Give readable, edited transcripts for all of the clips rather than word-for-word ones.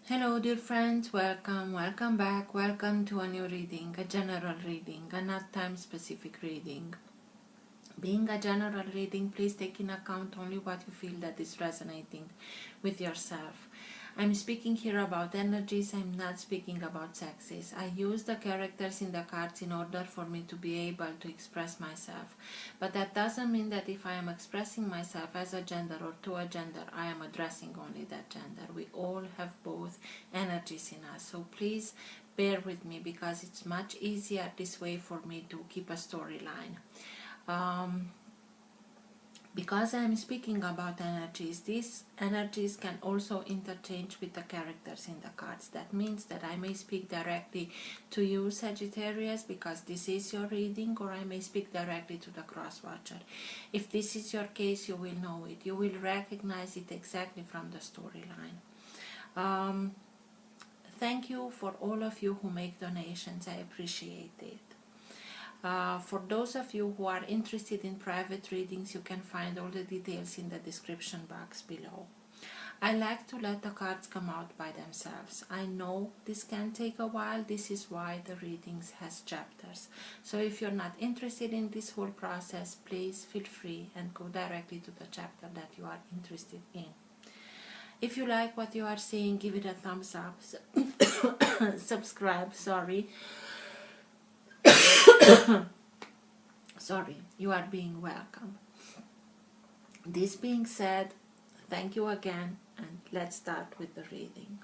Hello dear friends, welcome back, welcome to a new reading, a general reading, a not time specific reading. Being a general reading, please take in account only what you feel that is resonating with yourself. I'm speaking here about energies, I'm not speaking about sexes. I use the characters in the cards in order for me to be able to express myself. But that doesn't mean that if I am expressing myself as a gender or to a gender, I am addressing only that gender. We all have both energies in us. So please bear with me because it's much easier this way for me to keep a storyline. Because I'm speaking about energies, these energies can also interchange with the characters in the cards. That means that I may speak directly to you, Sagittarius, because this is your reading, or I may speak directly to the cross-watcher. If this is your case, you will know it. You will recognize it exactly from the storyline. Thank you for all of you who make donations. I appreciate it. For those of you who are interested in private readings, you can find all the details in the description box below. I like to let the cards come out by themselves. I know this can take a while. This is why the readings has chapters. So if you're not interested in this whole process, please feel free and go directly to the chapter that you are interested in. If you like what you are seeing, give it a thumbs up. Subscribe, sorry. Sorry, you are being welcome. This being said, thank you again, and let's start with the reading.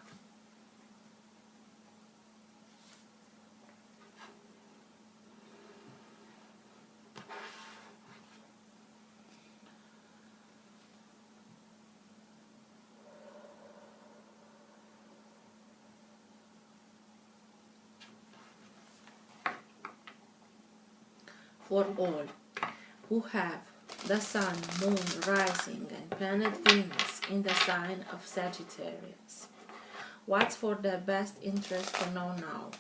For all who have the Sun, Moon, Rising, and Planet Venus in the sign of Sagittarius, what's for their best interest to know now?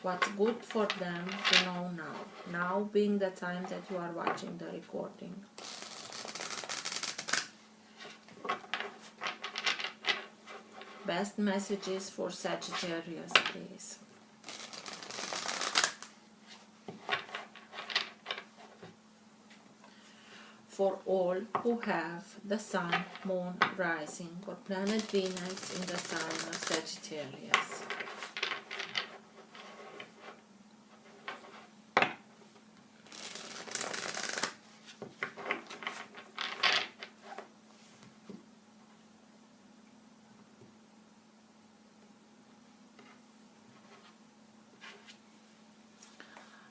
What's good for them to know now? Now being the time that you are watching the recording. Best messages for Sagittarius, please. For all who have the Sun, Moon, Rising, or Planet Venus in the sign of Sagittarius.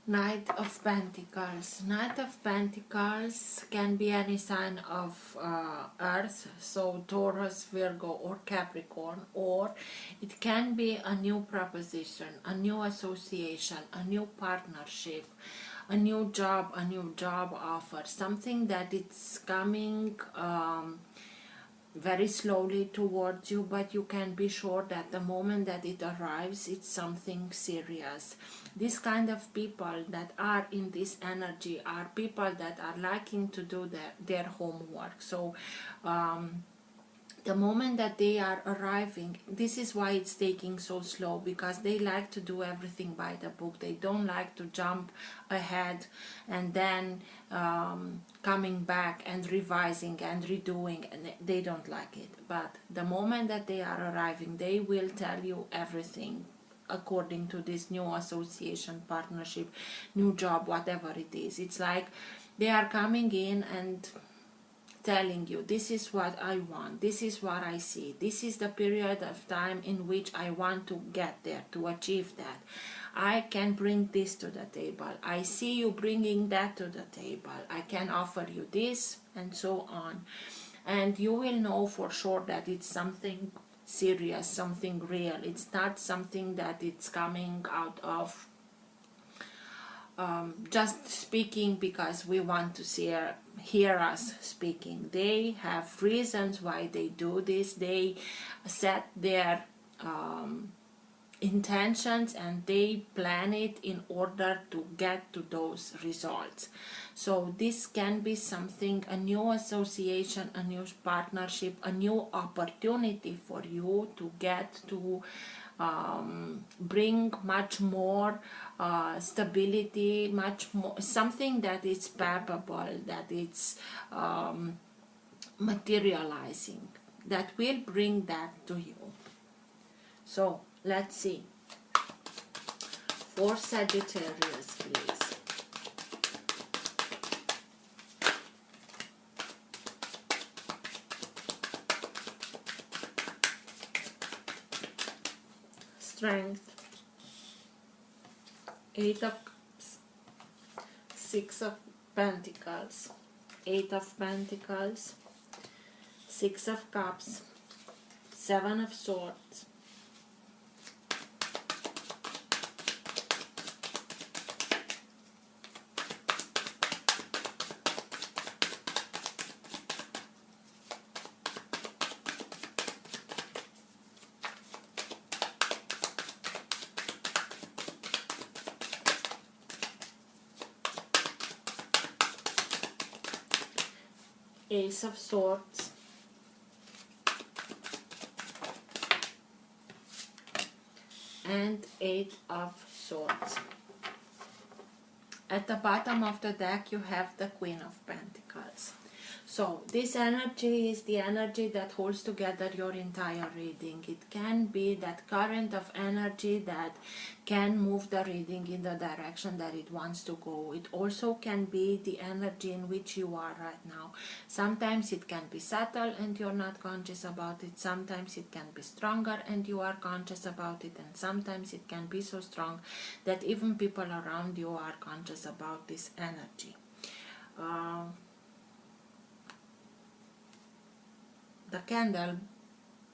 Knight of Pentacles. Knight of Pentacles can be any sign of Earth, so Taurus, Virgo, or Capricorn, or it can be a new proposition, a new association, a new partnership, a new job offer, something that it's coming very slowly towards you, but you can be sure that the moment that it arrives, it's something serious. This kind of people that are in this energy are people that are liking to do their homework. So the moment that they are arriving, this is why it's taking so slow, because they like to do everything by the book. They don't like to jump ahead and then coming back and revising and redoing, and they don't like it. But the moment that they are arriving, they will tell you everything according to this new association, partnership, new job, whatever it is. It's like they are coming in and telling you, this is what I want, this is what I see, this is the period of time in which I want to get there, to achieve that. I can bring this to the table, I see you bringing that to the table, I can offer you this, and so on. And you will know for sure that it's something serious, something real. It's not something that it's coming out of just speaking because we want to hear us speaking. They have reasons why they do this. They set their intentions and they plan it in order to get to those results. So this can be something, a new association, a new partnership, a new opportunity for you to get to bring much more stability, much more, something that is palpable, that it's materializing, that will bring that to you. So let's see. For Sagittarius, please. Strength. 8 of Cups. 6 of Pentacles. 8 of Pentacles. 6 of Cups. 7 of Swords. Ace of Swords. And 8 of Swords. At the bottom of the deck you have the Queen of Pentacles. So this energy is the energy that holds together your entire reading. It can be that current of energy that can move the reading in the direction that it wants to go. It also can be the energy in which you are right now. Sometimes it can be subtle and you're not conscious about it. Sometimes it can be stronger and you are conscious about it. And sometimes it can be so strong that even people around you are conscious about this energy. The candle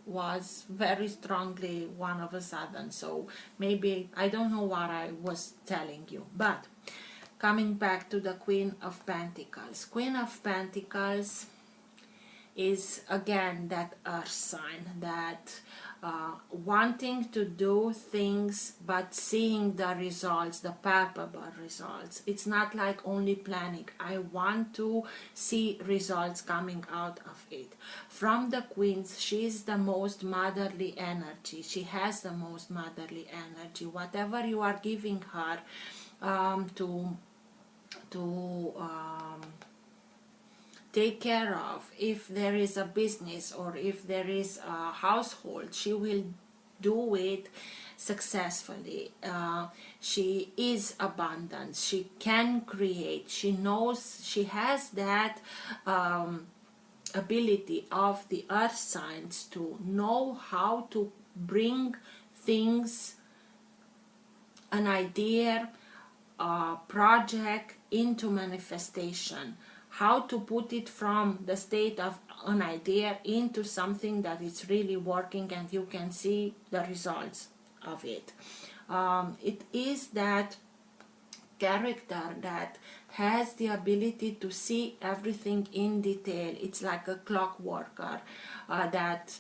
was very strongly one of a sudden, so maybe I don't know what I was telling you. But coming back to the Queen of Pentacles. Queen of Pentacles is again that earth sign, that wanting to do things but seeing the results, the palpable results. It's not like only planning. I want to see results coming out of it. From the Queens, she is the most motherly energy. She has the most motherly energy. Whatever you are giving her to take care of, if there is a business or if there is a household, she will do it successfully. She is abundance. She can create. She knows, she has that ability of the earth signs to know how to bring things, an idea, a project into manifestation. How to put it from the state of an idea into something that is really working and you can see the results of it. It is that character that has the ability to see everything in detail. It's like a clockworker that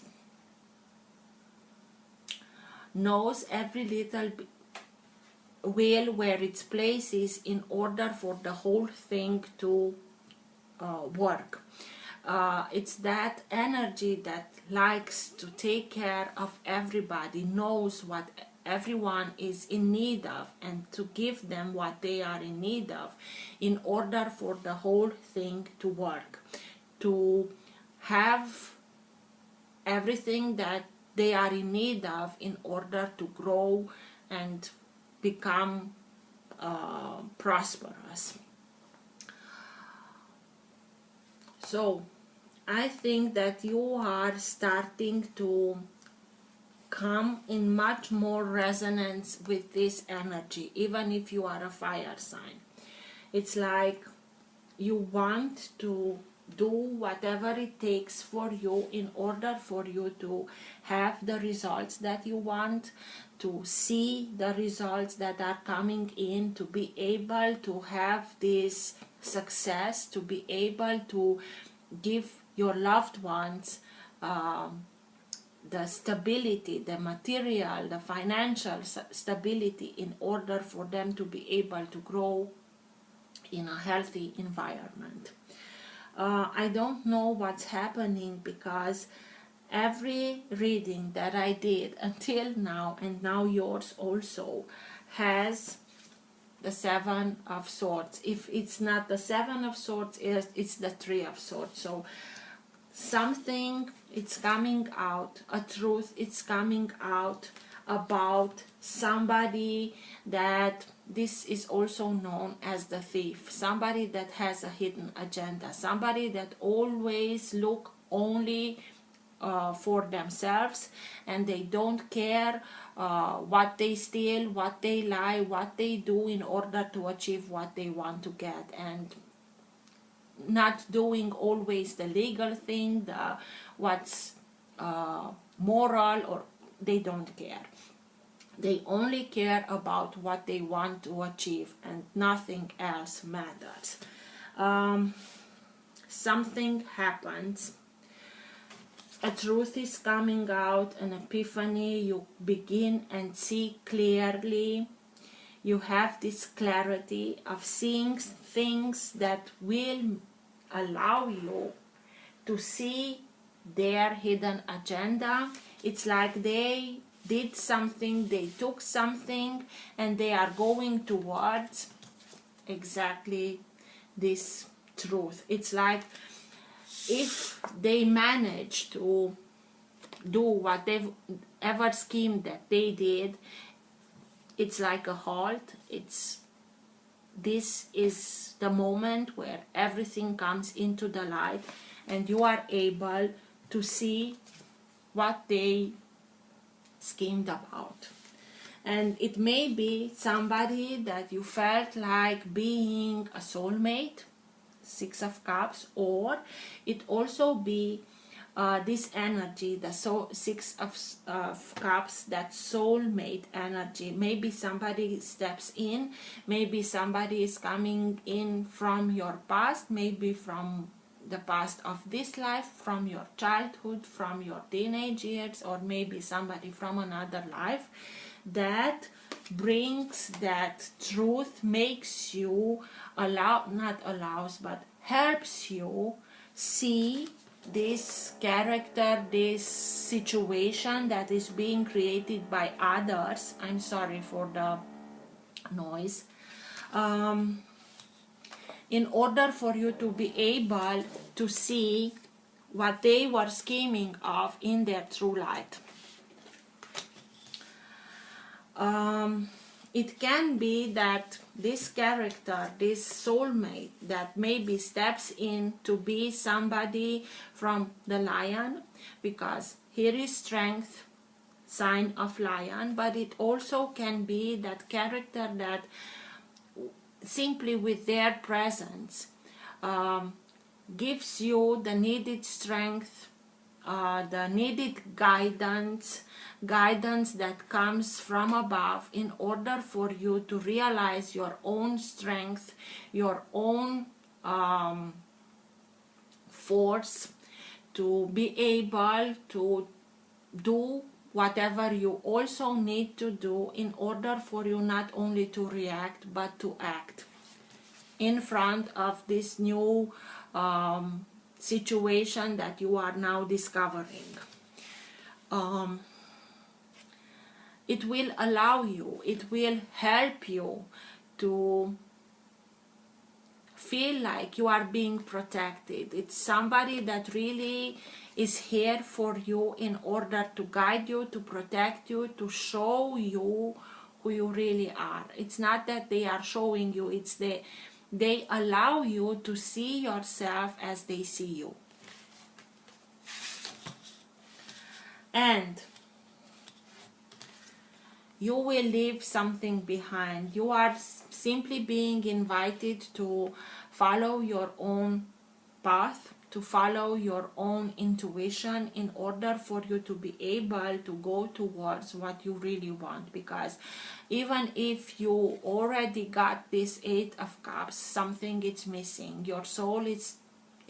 knows every little wheel where its place is in order for the whole thing to work. It's that energy that likes to take care of everybody, knows what everyone is in need of and to give them what they are in need of in order for the whole thing to work, to have everything that they are in need of in order to grow and become prosperous. So I think that you are starting to come in much more resonance with this energy, even if you are a fire sign. It's like you want to do whatever it takes for you in order for you to have the results that you want, to see the results that are coming in, to be able to have this success, to be able to give your loved ones the stability, the material, the financial stability, in order for them to be able to grow in a healthy environment. I don't know what's happening, because every reading that I did until now, and now yours also, has the Seven of Swords. If it's not the Seven of Swords, it's the Three of Swords. So something, it's coming out, a truth, it's coming out about somebody that, this is also known as the thief, somebody that has a hidden agenda, somebody that always look only for themselves, and they don't care what they steal, what they lie, what they do in order to achieve what they want to get, and not doing always the legal thing, the what's moral, or they don't care. They only care about what they want to achieve, and nothing else matters. Something happens, a truth is coming out, an epiphany, you begin and see clearly. You have this clarity of seeing things that will allow you to see their hidden agenda. It's like they did something, they took something, and they are going towards exactly this truth. It's like if they manage to do whatever scheme that they did, it's like a halt. This is the moment where everything comes into the light, and you are able to see what they schemed about. And it may be somebody that you felt like being a soulmate, Six of Cups, or it also be this energy, the Six of Cups, that soulmate energy. Maybe somebody steps in, maybe somebody is coming in from your past, maybe from the past of this life, from your childhood, from your teenage years, or maybe somebody from another life, that brings that truth, makes you helps you see this character, this situation that is being created by others. I'm sorry for the noise. In order for you to be able to see what they were scheming of in their true light. It can be that this character, this soulmate, that maybe steps in to be somebody from the lion, because here is strength, sign of lion, but it also can be that character that simply with their presence gives you the needed strength, the needed guidance that comes from above, in order for you to realize your own strength, your own force, to be able to do whatever you also need to do, in order for you not only to react but to act in front of this new situation that you are now discovering. It will allow you, it will help you to feel like you are being protected. It's somebody that really is here for you in order to guide you, to protect you, to show you who you really are. It's not that they are showing you, it's they allow you to see yourself as they see you. And you will leave something behind. You are simply being invited to follow your own path, to follow your own intuition, in order for you to be able to go towards what you really want. Because even if you already got this Eight of Cups, something is missing. Your soul is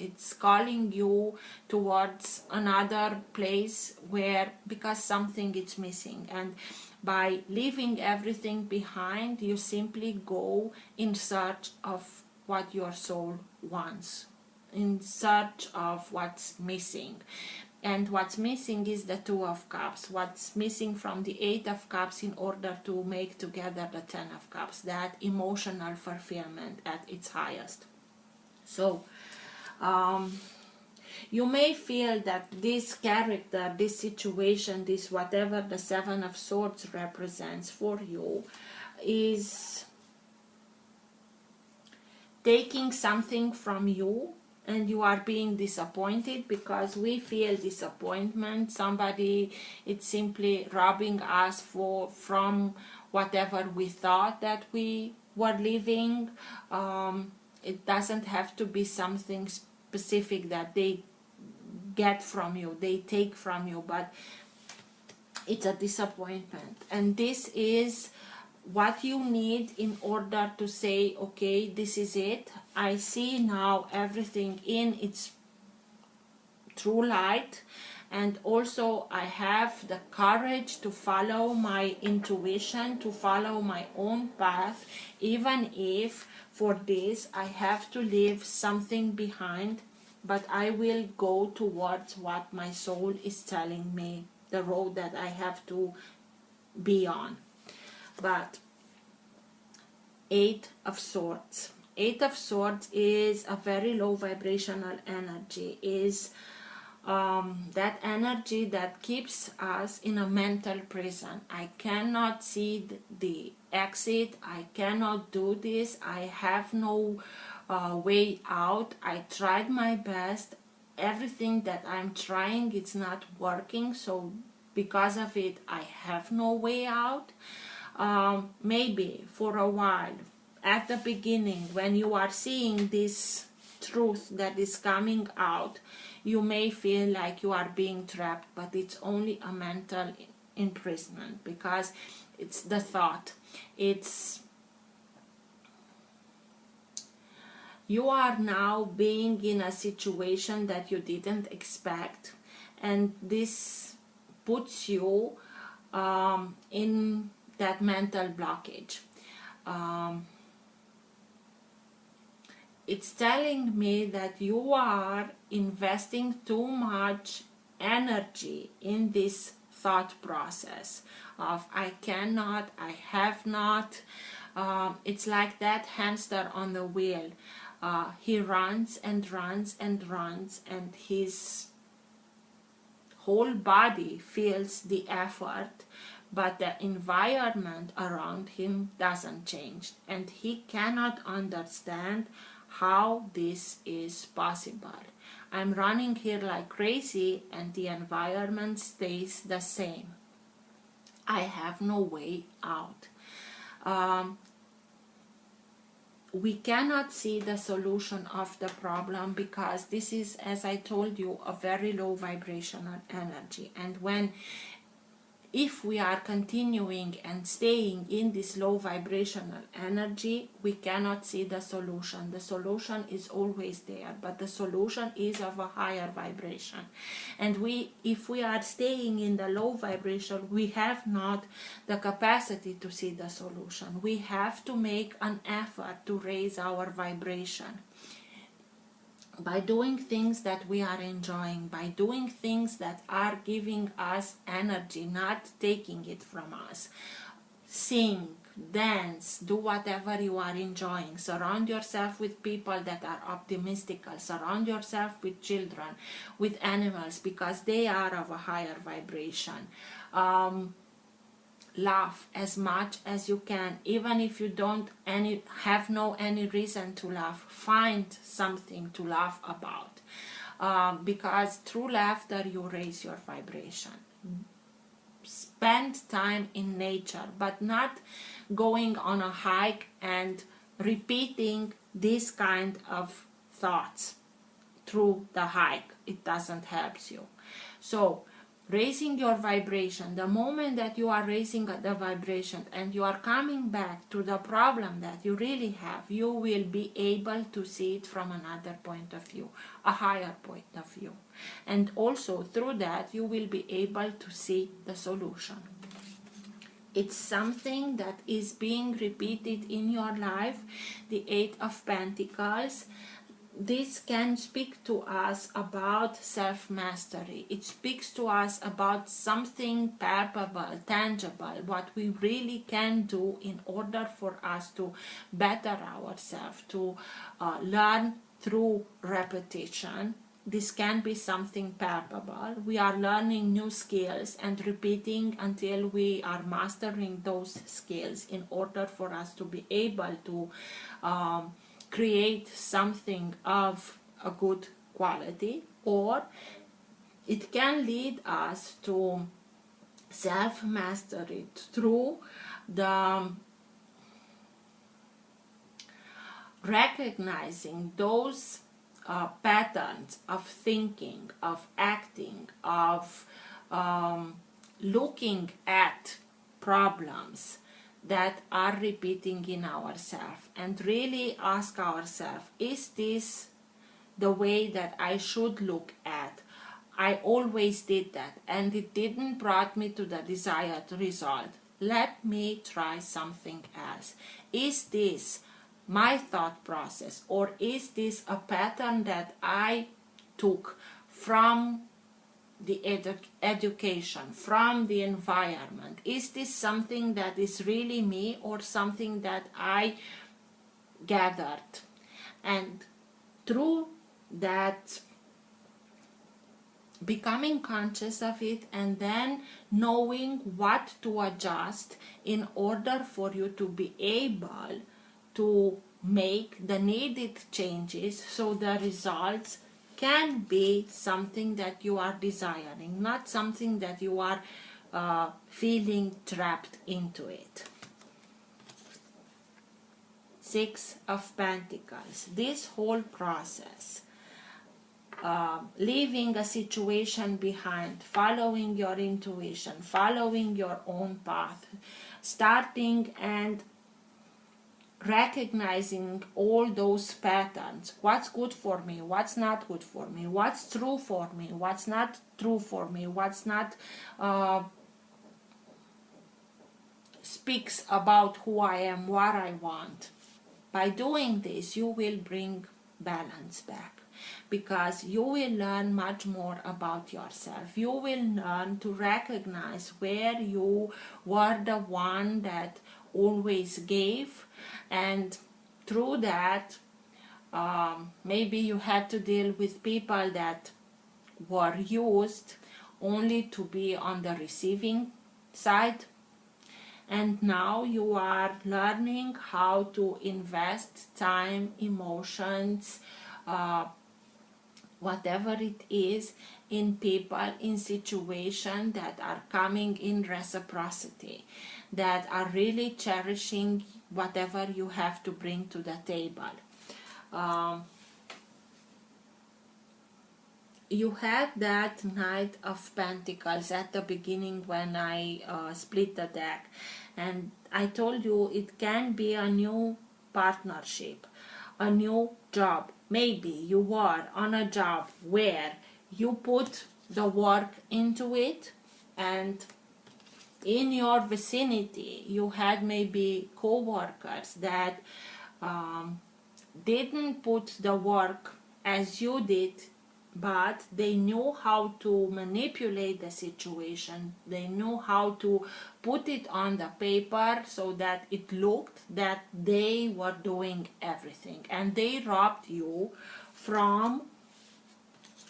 It's calling you towards another place where, because something is missing, and by leaving everything behind, you simply go in search of what your soul wants, in search of what's missing. And what's missing is the Two of Cups. What's missing from the Eight of Cups in order to make together the Ten of Cups, that emotional fulfillment at its highest. So you may feel that this character, this situation, this whatever the Seven of Swords represents for you, is taking something from you, and you are being disappointed, because we feel disappointment. Somebody, it's simply robbing us from whatever we thought that we were living. It doesn't have to be something specific that they get from you, they take from you, but it's a disappointment. And this is what you need in order to say, okay, this is it. I see now everything in its true light, and also I have the courage to follow my intuition, to follow my own path, even if for this I have to leave something behind, but I will go towards what my soul is telling me, the road that I have to be on. But Eight of Swords. Eight of Swords is a very low vibrational energy, is that energy that keeps us in a mental prison. I cannot see the exit, I cannot do this, I have no way out. I tried my best, everything that I'm trying, it's not working, so because of it I have no way out. Maybe for a while at the beginning, when you are seeing this truth that is coming out, you may feel like you are being trapped, but it's only a mental imprisonment, because it's the thought. It's you are now being in a situation that you didn't expect, and this puts you in that mental blockage. It's telling me that you are investing too much energy in this thought process of I cannot, I have not. It's like that hamster on the wheel. He runs and runs and runs, and his whole body feels the effort, but the environment around him doesn't change, and he cannot understand how this is possible. I'm running here like crazy and the environment stays the same. I have no way out. We cannot see the solution of the problem, because this is, as I told you, a very low vibrational energy. And if we are continuing and staying in this low vibrational energy, we cannot see the solution. The solution is always there, but the solution is of a higher vibration. And if we are staying in the low vibration, we have not the capacity to see the solution. We have to make an effort to raise our vibration, by doing things that we are enjoying, by doing things that are giving us energy, not taking it from us. Sing, dance, do whatever you are enjoying. Surround yourself with people that are optimistic. Surround yourself with children, with animals, because they are of a higher vibration. Laugh as much as you can, even if you don't have any reason to laugh. Find something to laugh about, because through laughter you raise your vibration. Spend time in nature, but not going on a hike and repeating this kind of thoughts through the hike. It doesn't help you. So raising your vibration, the moment that you are raising the vibration and you are coming back to the problem that you really have, you will be able to see it from another point of view, a higher point of view. And also through that, you will be able to see the solution. It's something that is being repeated in your life, the Eight of Pentacles. This can speak to us about self-mastery. It speaks to us about something palpable, tangible, what we really can do in order for us to better ourselves, to learn through repetition. This can be something palpable. We are learning new skills and repeating until we are mastering those skills in order for us to be able to create something of a good quality. Or it can lead us to self-mastery through the recognizing those patterns of thinking, of acting, of looking at problems that are repeating in ourselves, and really ask ourselves, is this the way that I should look at? I always did that and it didn't brought me to the desired result. Let me try something else. Is this my thought process, or is this a pattern that I took from the education, from the environment? Is this something that is really me, or something that I gathered? And through that, becoming conscious of it, and then knowing what to adjust in order for you to be able to make the needed changes so the results can be something that you are desiring, not something that you are feeling trapped into it. Six of Pentacles. This whole process, leaving a situation behind, following your intuition, following your own path, starting and recognizing all those patterns, what's good for me, what's not good for me, what's true for me, what's not true for me, what's not speaks about who I am, what I want. By doing this, you will bring balance back, because you will learn much more about yourself. You will learn to recognize where you were the one that always gave, and through that maybe you had to deal with people that were used only to be on the receiving side, and now you are learning how to invest time, emotions, whatever it is, in people, in situations that are coming in reciprocity, that are really cherishing whatever you have to bring to the table. You had that Knight of Pentacles at the beginning when I split the deck, and I told you it can be a new partnership, a new job. Maybe you are on a job where you put the work into it, and in your vicinity you had maybe co-workers that didn't put the work as you did, but they knew how to manipulate the situation. They knew how to put it on the paper so that it looked that they were doing everything, and they robbed you from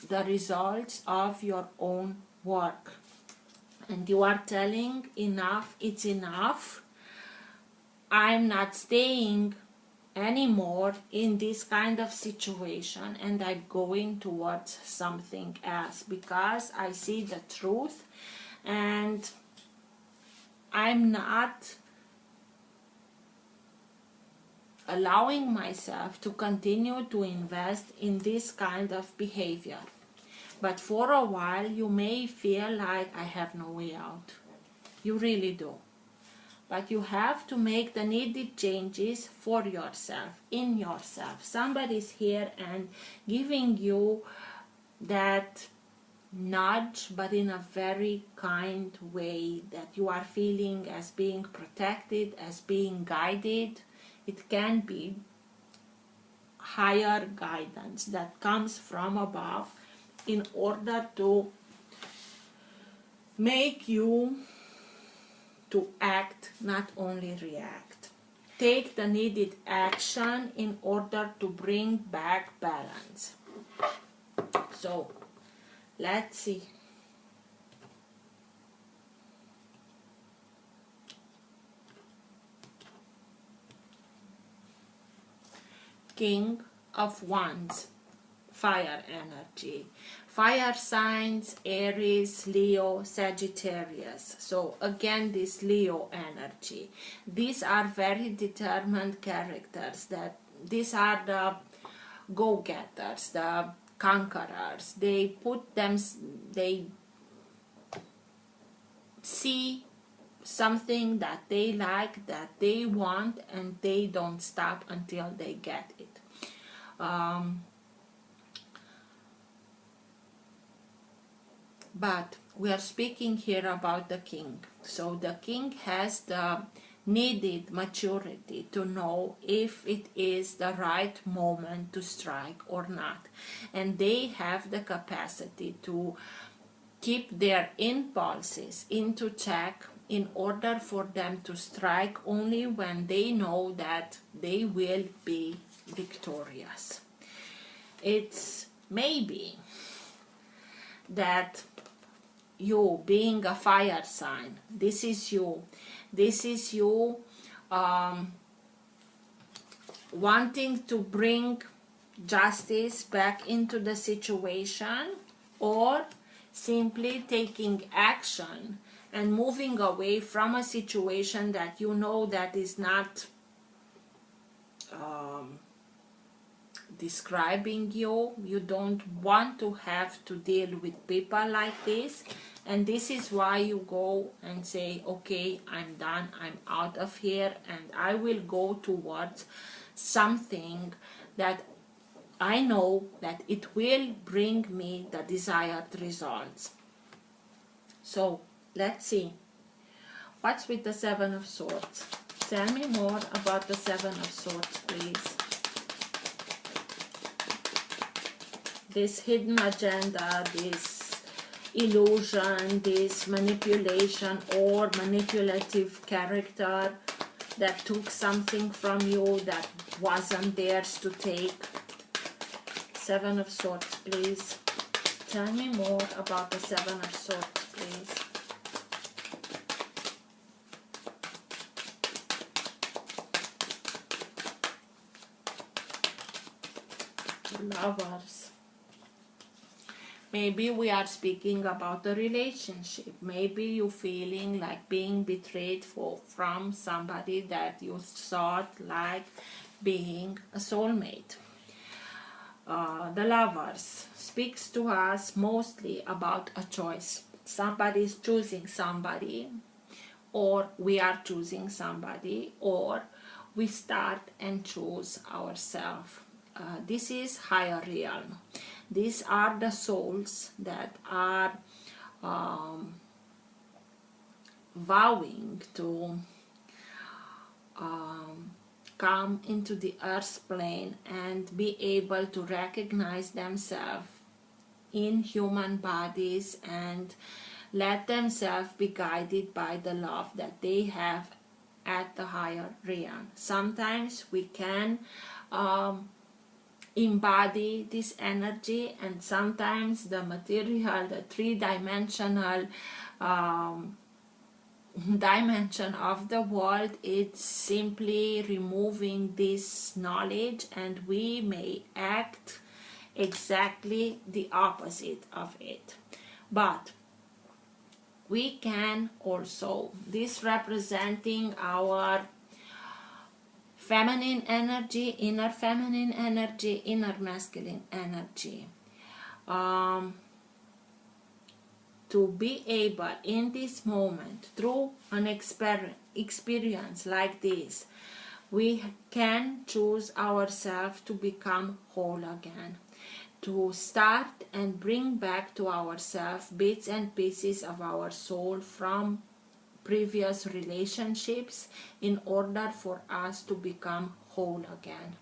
the results of your own work. And you are telling, enough, it's enough. I'm not staying anymore in this kind of situation, and I'm going towards something else, because I see the truth and I'm not allowing myself to continue to invest in this kind of behavior. But for a while you may feel like I have no way out. You really do. But you have to make the needed changes for yourself, in yourself. Somebody's here and giving you that nudge, but in a very kind way, that you are feeling as being protected, as being guided. It can be higher guidance that comes from above in order to make you to act, not only react. Take the needed action in order to bring back balance. So let's see. King of Wands, fire energy. Fire signs, Aries, Leo, Sagittarius. So again, this Leo energy. These are very determined characters. That these are the go-getters, the conquerors. They see something that they like, that they want, and they don't stop until they get it. But we are speaking here about the king. So the king has the needed maturity to know if it is the right moment to strike or not. And they have the capacity to keep their impulses into check in order for them to strike only when they know that they will be victorious. It's maybe that you being a fire sign, this is you wanting to bring justice back into the situation, or simply taking action and moving away from a situation that you know that is not describing you. You don't want to have to deal with people like this, and this is why you go and say, okay, I'm done, I'm out of here, and I will go towards something that I know that it will bring me the desired results. So let's see. What's with the Seven of Swords? Tell me more about the Seven of Swords, please. This hidden agenda, this illusion, this manipulation or manipulative character that took something from you that wasn't theirs to take. Seven of Swords, please. Tell me more about the Seven of Swords, please. Lovers. Maybe we are speaking about a relationship. Maybe you feeling like being betrayed from somebody that you thought like being a soulmate. The Lovers speaks to us mostly about a choice. Somebody is choosing somebody, or we are choosing somebody, or we start and choose ourselves. This is higher realm. These are the souls that are vowing to come into the earth plane and be able to recognize themselves in human bodies and let themselves be guided by the love that they have at the higher realm. Sometimes we can embody this energy, and sometimes the material, the three-dimensional dimension of the world, it's simply removing this knowledge, and we may act exactly the opposite of it. But we can also, this representing our feminine energy, inner masculine energy. to be able in this moment, through an experience like this, we can choose ourselves to become whole again, to start and bring back to ourselves bits and pieces of our soul from previous relationships in order for us to become whole again.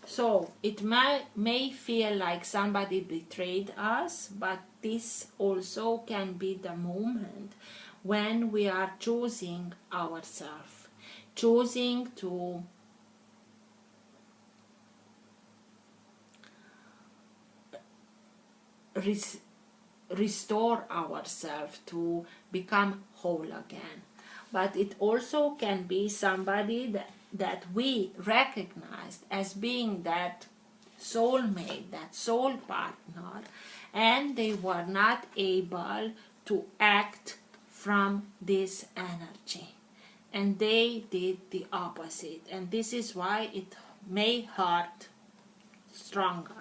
So it may feel like somebody betrayed us, but this also can be the moment when we are choosing ourselves, choosing to restore ourselves, to become whole again. But it also can be somebody that we recognized as being that soulmate, that soul partner, and they were not able to act from this energy. And they did the opposite. And this is why it may hurt stronger.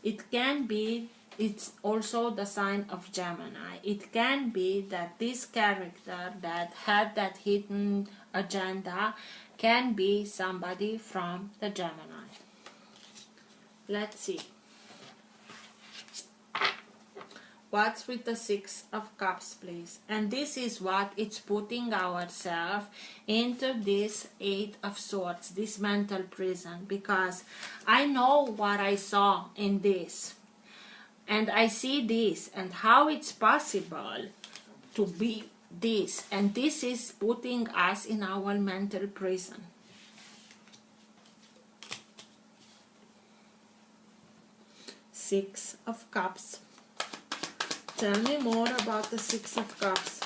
It can be, it's also the sign of Gemini. It can be that this character that had that hidden agenda can be somebody from the Gemini. Let's see. What's with the Six of Cups, please? And this is what it's putting ourselves into this Eight of Swords, this mental prison, because I know what I saw in this, and I see this, and how it's possible to be this, and this is putting us in our mental prison. Six of Cups. Tell me more about the Six of Cups.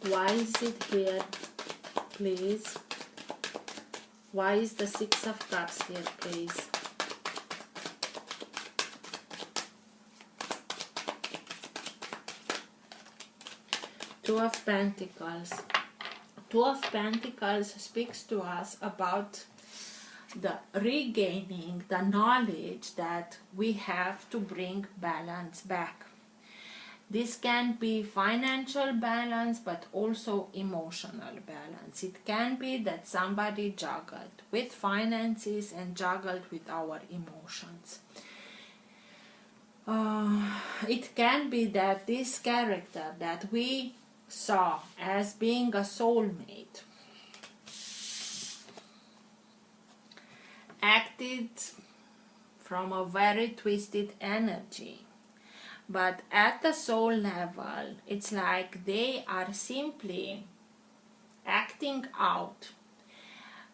Why is it here, please? Why is the Six of Cups here, please? Two of Pentacles. Two of Pentacles speaks to us about the regaining the knowledge that we have to bring balance back. This can be financial balance, but also emotional balance. It can be that somebody juggled with finances and juggled with our emotions. It can be that this character that we saw as being a soulmate acted from a very twisted energy, but at the soul level it's like they are simply acting out,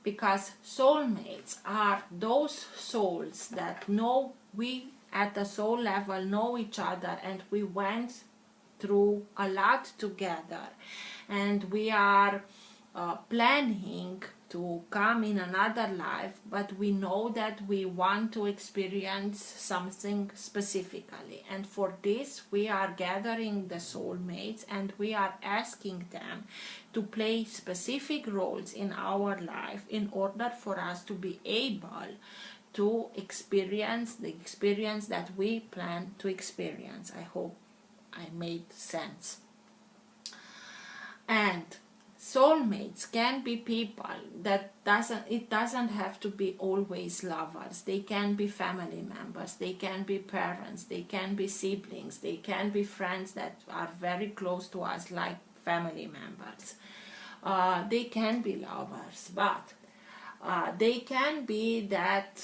because soulmates are those souls that know, we at the soul level know each other, and we went through a lot together, and we are planning to come in another life, but we know that we want to experience something specifically, and for this we are gathering the soulmates and we are asking them to play specific roles in our life in order for us to be able to experience the experience that we plan to experience. I hope I made sense. And soulmates can be people that it doesn't have to be always lovers. They can be family members, they can be parents, they can be siblings, they can be friends that are very close to us, like family members. They can be lovers, but they can be that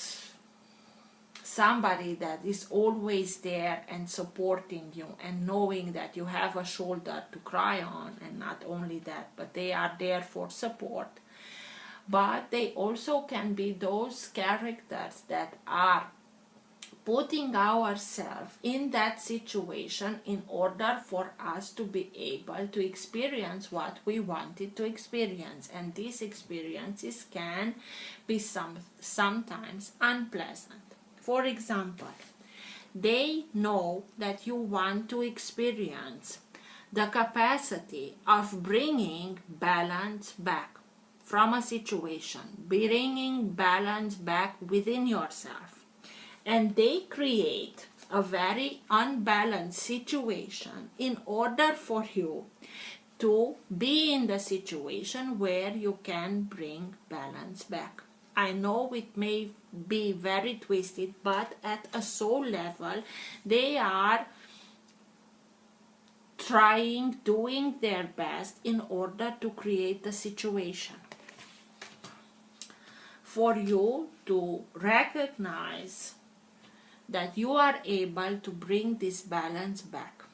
somebody that is always there and supporting you and knowing that you have a shoulder to cry on, and not only that, but they are there for support. But they also can be those characters that are putting ourselves in that situation in order for us to be able to experience what we wanted to experience, and these experiences can be sometimes unpleasant. For example, they know that you want to experience the capacity of bringing balance back from a situation, bringing balance back within yourself. And they create a very unbalanced situation in order for you to be in the situation where you can bring balance back. I know it may be very twisted, but at a soul level, they are trying, doing their best in order to create the situation for you to recognize that you are able to bring this balance back.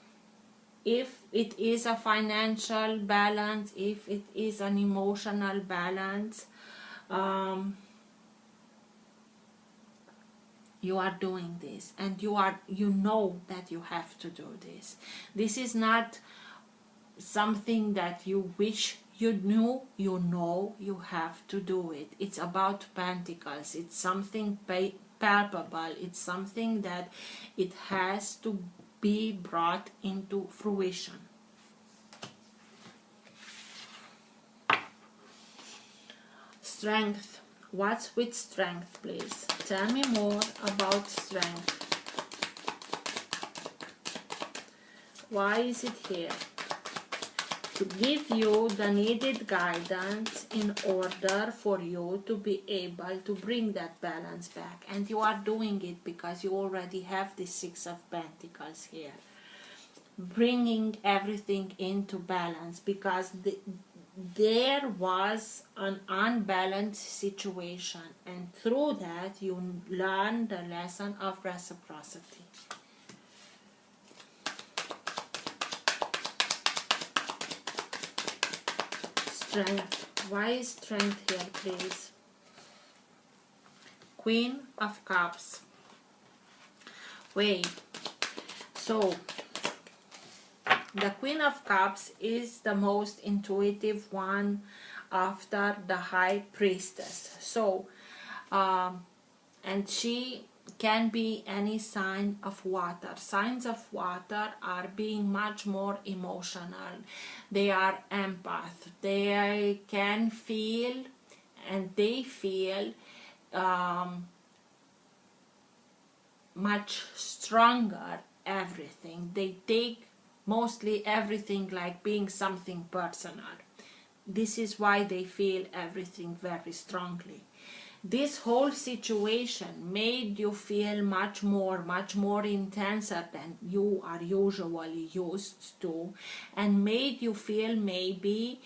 If it is a financial balance, if it is an emotional balance, you are doing this, and you know that you have to do this. This is not something that you wish you knew. You know you have to do it. It's about pentacles. It's something palpable. It's something that it has to be brought into fruition. Strength. What's with strength, please? Tell me more about strength. Why is it here? To give you the needed guidance in order for you to be able to bring that balance back. And you are doing it because you already have the Six of Pentacles here. Bringing everything into balance, because there was an unbalanced situation, and through that you learn the lesson of reciprocity. Strength. Why is strength here, please? Queen of Cups. Wait. So, the Queen of Cups is the most intuitive one after the High Priestess. So, and she can be any sign of water. Signs of water are being much more emotional. They are empath. They can feel, and they feel much stronger everything. They take mostly everything like being something personal. This is why they feel everything very strongly. This whole situation made you feel much more intenser than you are usually used to, and made you feel maybe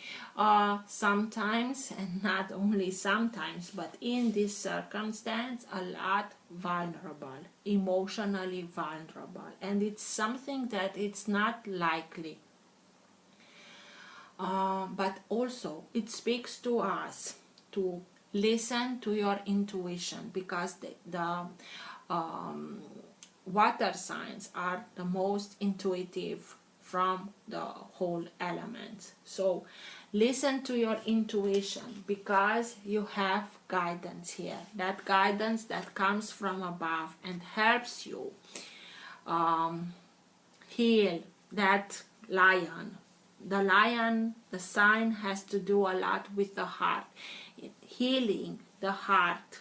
sometimes, and not only sometimes, but in this circumstance, a lot vulnerable, emotionally vulnerable. And it's something that it's not likely. But also it speaks to us to listen to your intuition, because the water signs are the most intuitive from the whole elements. So listen to your intuition, because you have guidance here. That guidance that comes from above and helps you heal that lion. The lion, the sign has to do a lot with the heart. Healing the heart,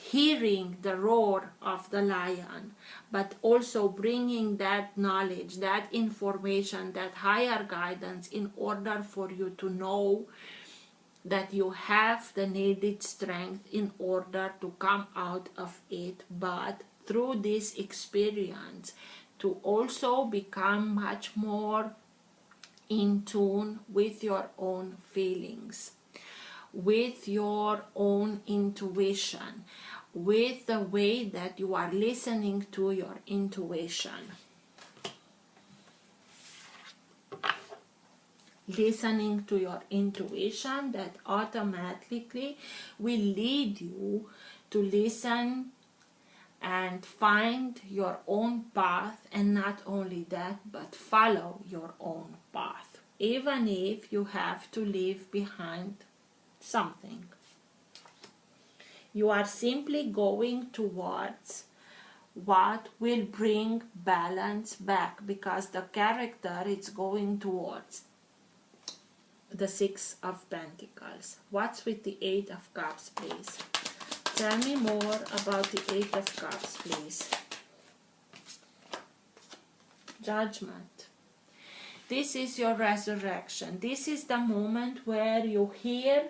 hearing the roar of the lion, but also bringing that knowledge, that information, that higher guidance in order for you to know that you have the needed strength in order to come out of it, but through this experience to also become much more in tune with your own feelings, with your own intuition, with the way that you are listening to your intuition. Listening to your intuition that automatically will lead you to listen and find your own path, and not only that, but follow your own path, even if you have to leave behind something. You are simply going towards what will bring balance back, because the character is going towards the Six of Pentacles. What's with the Eight of Cups, please? Tell me more about the Eight of Cups, please. Judgment. This is your resurrection. This is the moment where you hear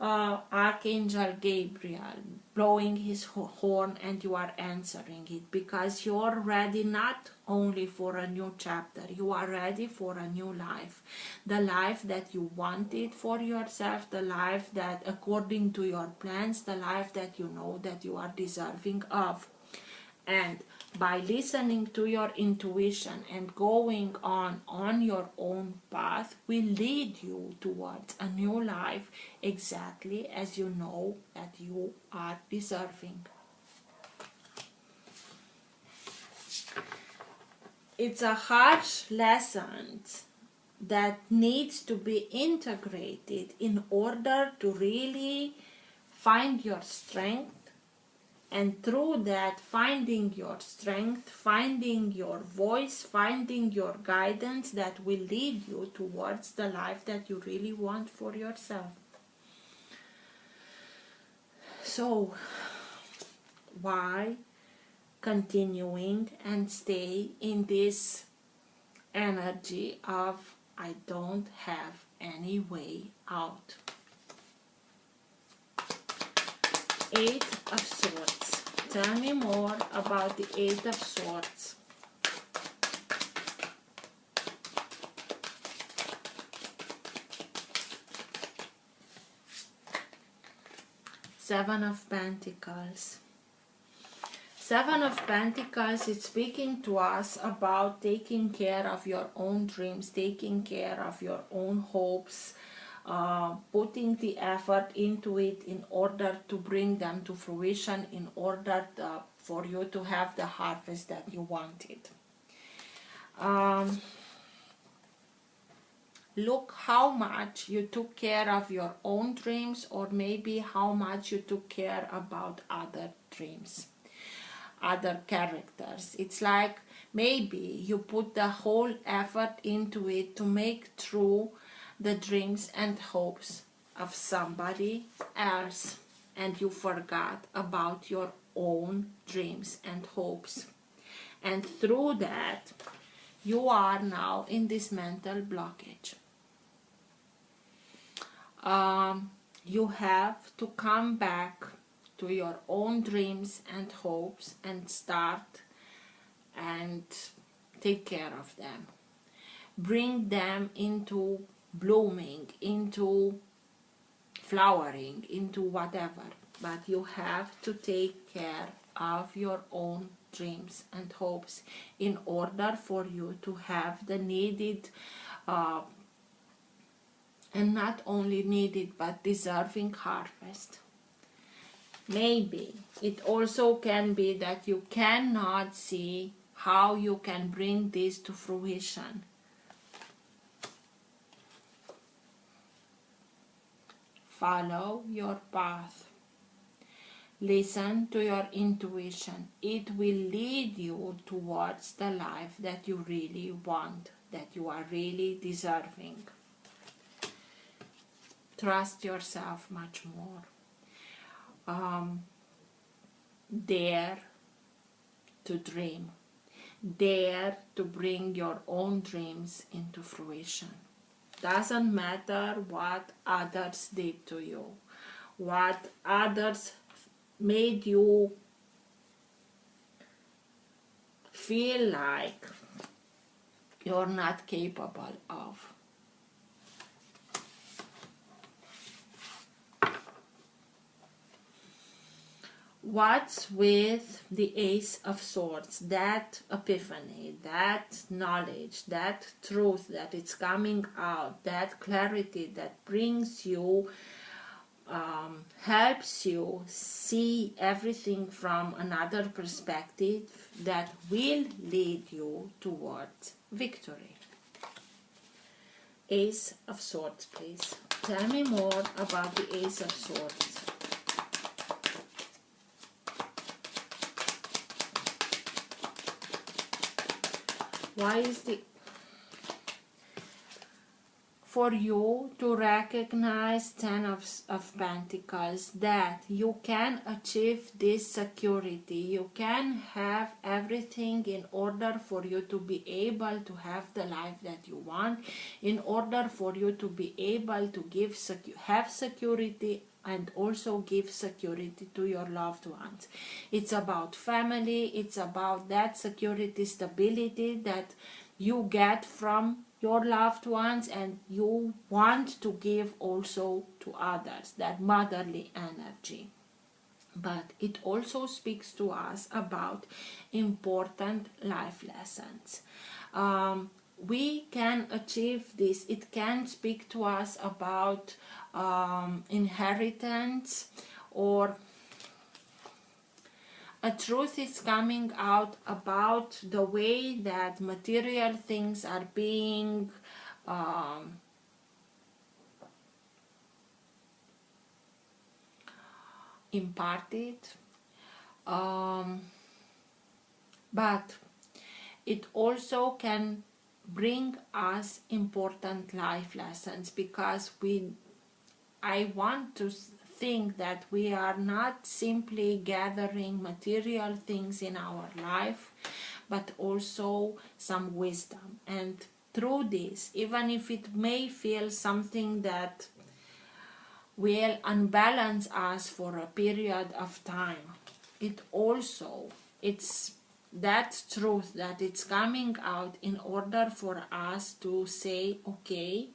Archangel Gabriel blowing his horn and you are answering it, because you're ready not only for a new chapter, you are ready for a new life. The life that you wanted for yourself, the life that according to your plans, the life that you know that you are deserving of. And by listening to your intuition and going on your own path will lead you towards a new life exactly as you know that you are deserving. It's a harsh lesson that needs to be integrated in order to really find your strength. And through that, finding your strength, finding your voice, finding your guidance that will lead you towards the life that you really want for yourself. So, why continuing and stay in this energy of I don't have any way out? Eight of Swords. Tell me more about the Eight of Swords. Seven of Pentacles. Seven of Pentacles is speaking to us about taking care of your own dreams, taking care of your own hopes, putting the effort into it in order to bring them to fruition, in order for you to have the harvest that you wanted. Look how much you took care of your own dreams, or maybe how much you took care about other dreams, other characters. It's like maybe you put the whole effort into it to make true the dreams and hopes of somebody else, and you forgot about your own dreams and hopes, and through that you are now in this mental blockage. You have to come back to your own dreams and hopes and start and take care of them, bring them into blooming, into flowering, into whatever, but you have to take care of your own dreams and hopes in order for you to have the needed and not only needed but deserving harvest. Maybe it also can be that you cannot see how you can bring this to fruition. Follow your path. Listen to your intuition. It will lead you towards the life that you really want, that you are really deserving. Trust yourself much more. Dare to dream. Dare to bring your own dreams into fruition. Doesn't matter what others did to you, what others made you feel like you're not capable of. What's with the Ace of Swords? That epiphany, that knowledge, that truth that it's coming out, that clarity that brings you, helps you see everything from another perspective that will lead you towards victory. Ace of Swords, please. Tell me more about the Ace of Swords. Why is the... For you to recognize Ten of Pentacles, that you can achieve this security, you can have everything in order for you to be able to have the life that you want, in order for you to be able to have security and also give security to your loved ones. It's about family, it's about that security, stability that you get from your loved ones, and you want to give also to others, that motherly energy. But it also speaks to us about important life lessons. We can achieve this. It can speak to us about inheritance, or a truth is coming out about the way that material things are being imparted. But it also can bring us important life lessons, because I want to think that we are not simply gathering material things in our life, but also some wisdom. And through this, even if it may feel something that will unbalance us for a period of time, it's that truth that it's coming out in order for us to say, okay,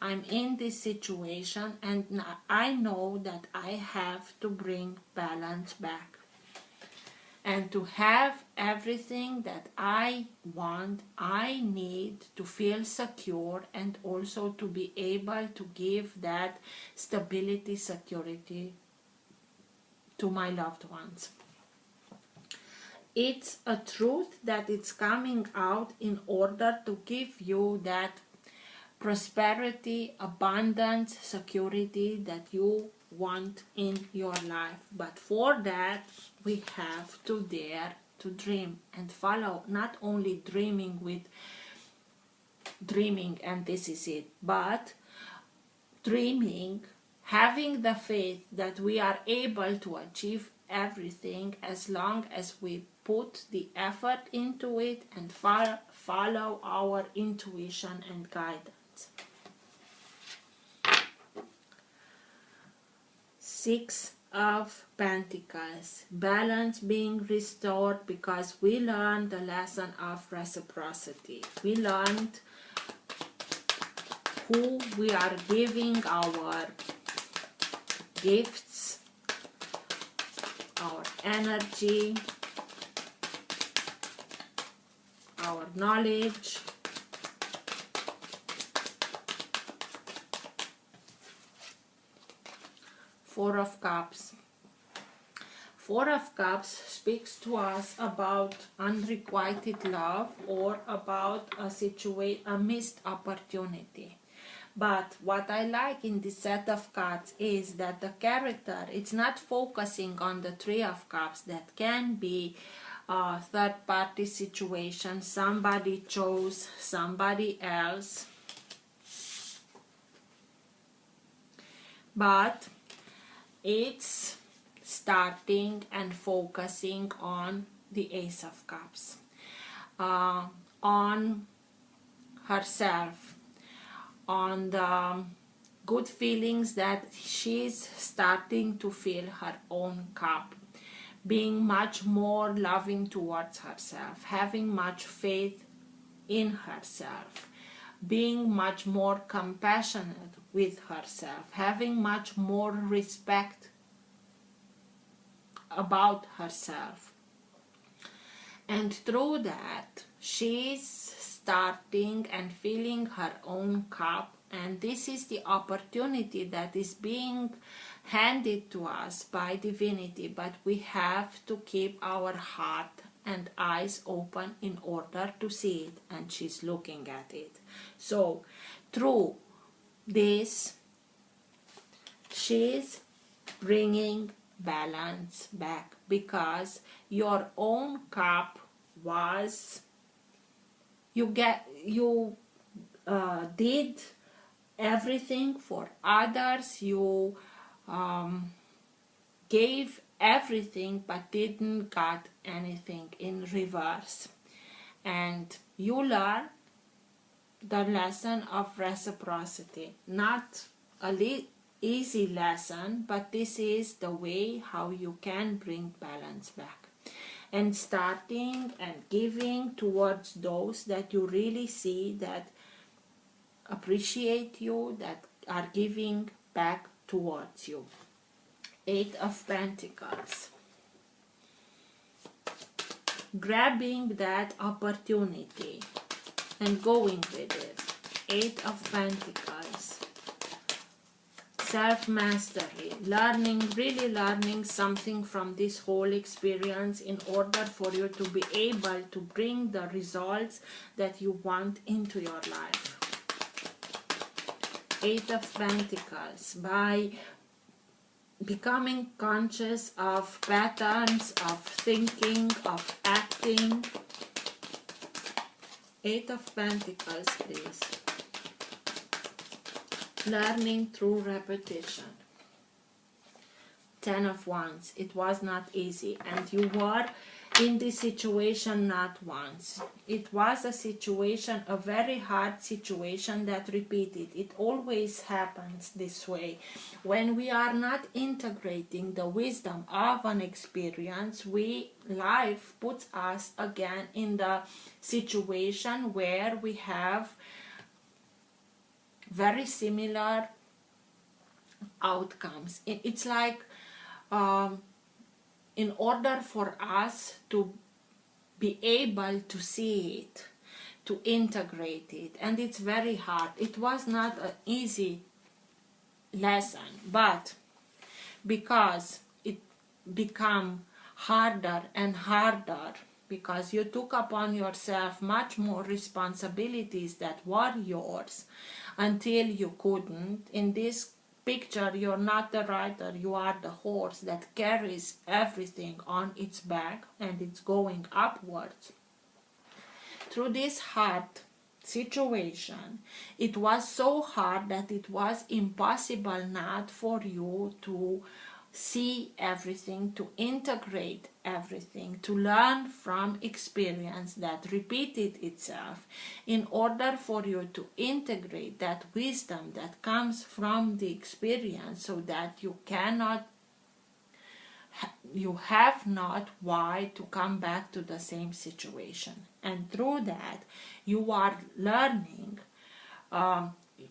I'm in this situation and I know that I have to bring balance back. And to have everything that I want, I need to feel secure, and also to be able to give that stability, security to my loved ones. It's a truth that it's coming out in order to give you that prosperity, abundance, security that you want in your life. But for that, we have to dare to dream and follow, not only dreaming, and this is it, but dreaming, having the faith that we are able to achieve everything as long as we put the effort into it and follow our intuition and guidance. Six of Pentacles, balance being restored, because we learned the lesson of reciprocity. We learned who we are giving our gifts, our energy, our knowledge. Four of Cups. Four of Cups speaks to us about unrequited love, or about a missed opportunity. But what I like in this set of cards is that the character, it's not focusing on the Three of Cups. That can be a third-party situation. Somebody chose somebody else. But it's starting and focusing on the Ace of Cups, on herself, on the good feelings that she's starting to fill her own cup, being much more loving towards herself, having much faith in herself, being much more compassionate with herself, having much more respect about herself. And through that, she's starting and filling her own cup, and this is the opportunity that is being handed to us by divinity, but we have to keep our heart and eyes open in order to see it, and she's looking at it. So through this, she's bringing balance back, because your own cup was you did everything for others, you gave everything but didn't got anything in reverse, and you learn the lesson of reciprocity. Not a easy lesson, but this is the way how you can bring balance back, and starting and giving towards those that you really see that appreciate you, that are giving back towards you. 8 of Pentacles. Grabbing that opportunity and going with it. 8 of Pentacles. Self-mastery. Really learning something from this whole experience in order for you to be able to bring the results that you want into your life. 8 of Pentacles. By becoming conscious of patterns of thinking, of acting. 8 of Pentacles, please. Learning through repetition. 10 of Wands. It was not easy, and you were in this situation not once. It was a situation, a very hard situation that repeated. It always happens this way. When we are not integrating the wisdom of an experience, life puts us again in the situation where we have very similar outcomes. It's like in order for us to be able to see it, to integrate it, and it's very hard. It was not an easy lesson, but because it became harder and harder, because you took upon yourself much more responsibilities that were yours until you couldn't. In this picture, you're not the rider, you are the horse that carries everything on its back and it's going upwards. Through this hard situation, it was so hard that it was impossible not for you to see everything, to integrate everything, to learn from experience that repeated itself, in order for you to integrate that wisdom that comes from the experience, so that you have not why to come back to the same situation. And through that, you are learning.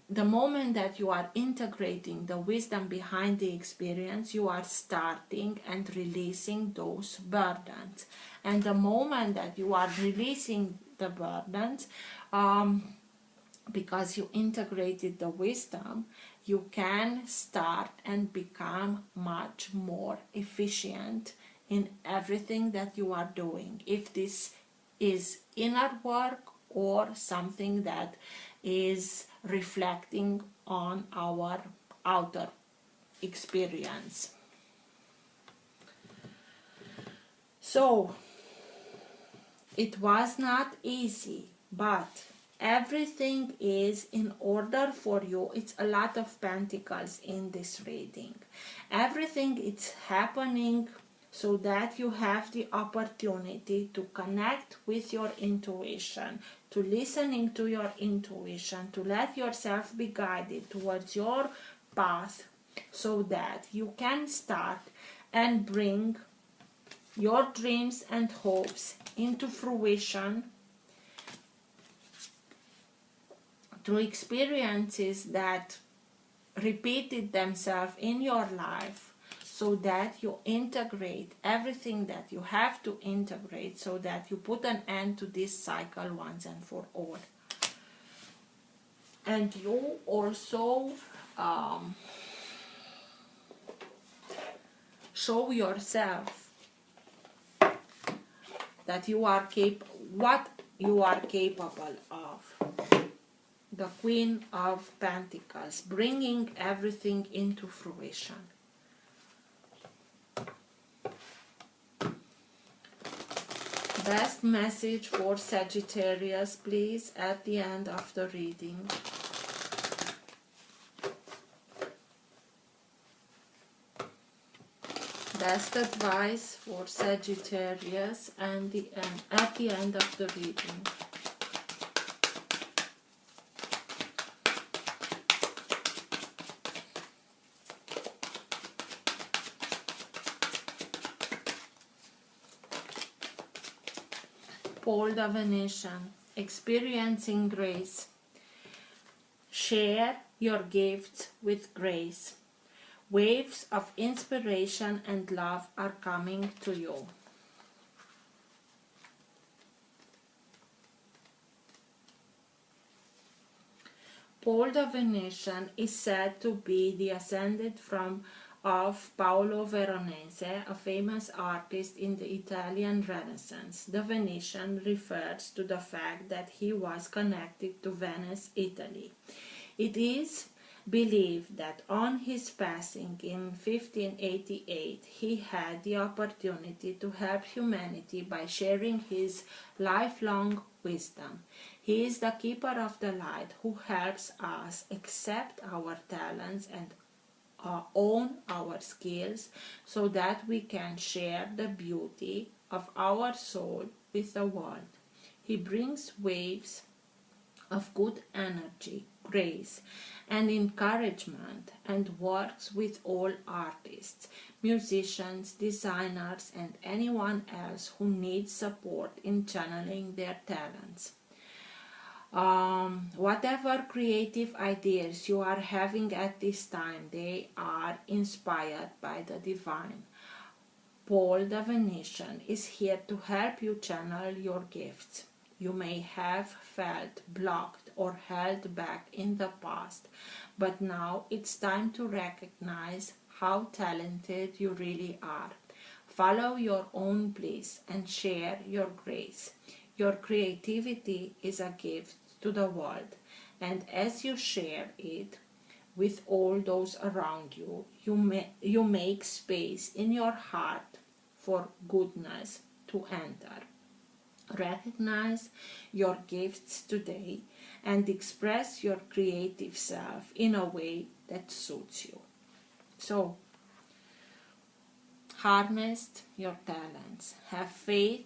The moment that you are integrating the wisdom behind the experience, you are starting and releasing those burdens. And the moment that you are releasing the burdens, because you integrated the wisdom, you can start and become much more efficient in everything that you are doing. If this is inner work or something that is reflecting on our outer experience. So it was not easy, but everything is in order for you. It's a lot of pentacles in this reading. Everything is happening so that you have the opportunity to connect with your intuition, to listening to your intuition, to let yourself be guided towards your path, so that you can start and bring your dreams and hopes into fruition through experiences that repeated themselves in your life, so that you integrate everything that you have to integrate, so that you put an end to this cycle once and for all. And you also show yourself that you are what you are capable of. The Queen of Pentacles, bringing everything into fruition. Best message for Sagittarius, please, at the end of the reading. Best advice for Sagittarius and at the end of the reading. Pole divination, experiencing grace. Share your gifts with grace. Waves of inspiration and love are coming to you. Pole divination is said to be the ascendant of Paolo Veronese, a famous artist in the Italian Renaissance. Divination refers to the fact that he was connected to Venice, Italy. It is believed that on his passing in 1588, he had the opportunity to help humanity by sharing his lifelong wisdom. He is the keeper of the light who helps us accept our talents and own our skills so that we can share the beauty of our soul with the world. He brings waves of good energy, grace, and encouragement, and works with all artists, musicians, designers, and anyone else who needs support in channeling their talents. Whatever creative ideas you are having at this time, they are inspired by the divine. Pole divination is here to help you channel your gifts. You may have felt blocked or held back in the past, but now it's time to recognize how talented you really are. Follow your own bliss and share your grace. Your creativity is a gift to the world, and as you share it with all those around you, you make space in your heart for goodness to enter. Recognize your gifts today and express your creative self in a way that suits you. So, harness your talents. Have faith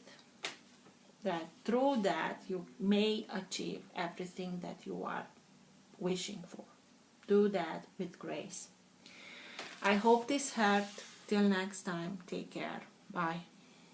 that through that you may achieve everything that you are wishing for. Do that with grace. I hope this helped. Till next time, take care. Bye.